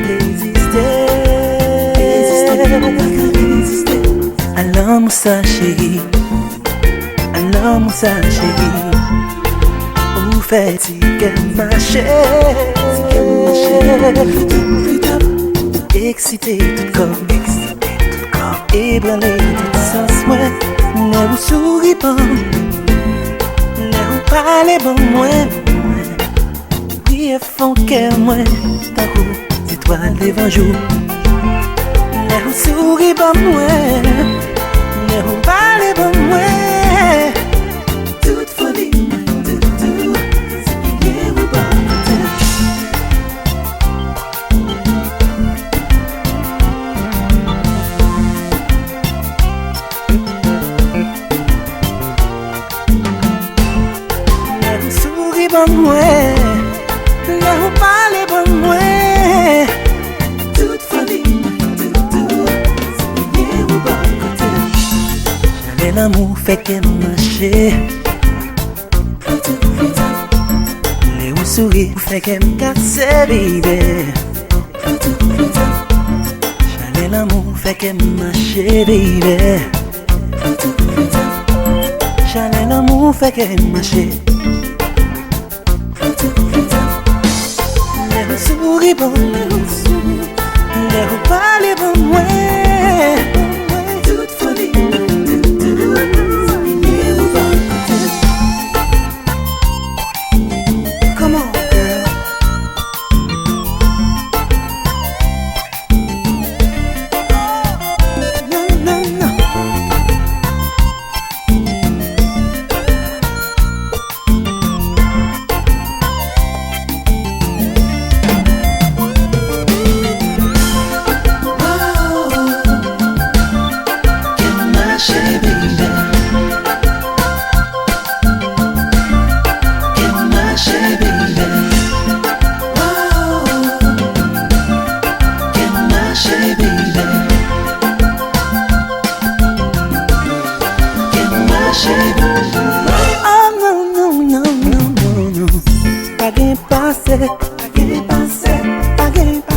résister. Alors Moussa chérie, alors Moussa chérie, où fait-il qu'elle marche? Excité tout corps, ébranlé tout sens moi, ne vous souris pas, ne vous parlez pas moi, oui et font qu'elle moi, tant que étoile devant jour, ne vous souris pas moi, ne vous parlez pas moi. Toute folie, tout, c'est qu'il est ou pas. Bon moi, là où parler bon moi, toute folie, tout, c'est bien ou bon côté. J'allais l'amour fait qu'elle marchait, les ou sourire fait qu'elle me cassait, baby. J'allais l'amour fait qu'elle marchait, baby. J'allais l'amour fait qu'elle marchait. Souris bon, les parler bon moi, toute folie, tout, come on, girl. No.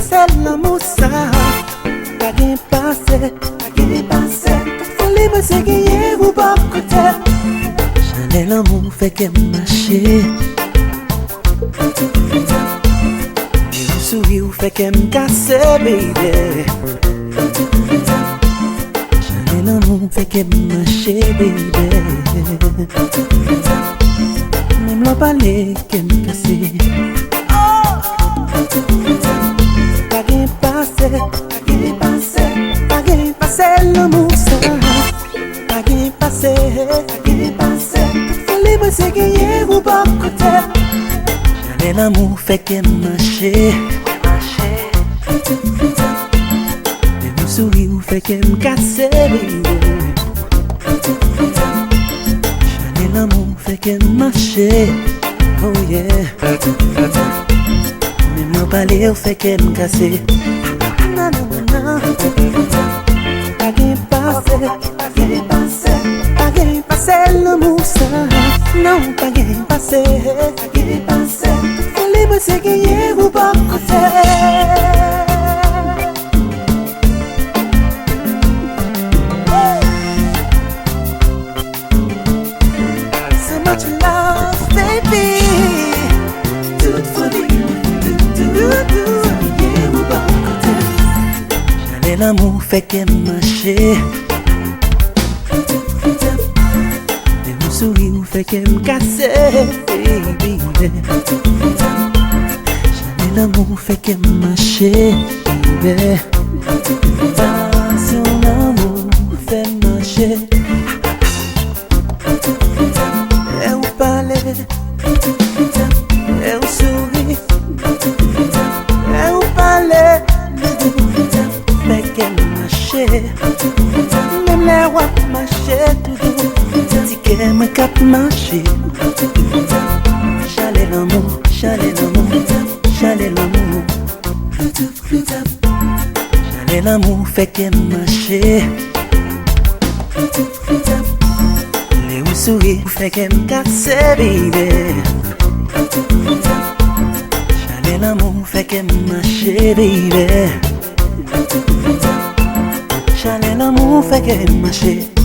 Pas l'amour ça, pas passé, toute folie me c'est gagné ou pas côté. J'allais l'amour fait qu'elle marchait, et vous souriez ou fait qu'elle me cassait, baby. J'allais l'amour fait qu'elle marchait, baby. Même l'en parler qu'elle me cassait. Passé l'amour ça, pas passé, toute folie me c'est gagné ou pas côté. J'allais l'amour fait qu'elle marchait, et vous souriez ou fait qu'elle me cassait, baby. J'allais l'amour fait qu'elle marchait, oh yeah. Même l'en parler ou fait qu'elle me cassait. Non. Passé l'amour ça, non pas passé, toute folie me c'est gagné ou pas côté. So much love, baby, toute folie, tout, c'est gagné ou pas côté. J'allais l'amour fait qu'elle marchait, et vous souriez ou fait qu'elle me cassait, baby. J'allais l'amour fait qu'elle marchait, baby. Passion l'amour fait marcher, et vous parlez, et vous souriez, et vous parlez, fait qu'elle marchait. Même les rois marchaient toujours, dit qu'elle me cap marcher. J'allais l'amour, j'allais l'amour. J'allais l'amour fait qu'elle marchait. Les ou sourire fait qu'elle me cassait, baby. Chalet l'amour fait que marche, baby. Chalet l'amour fait que marche.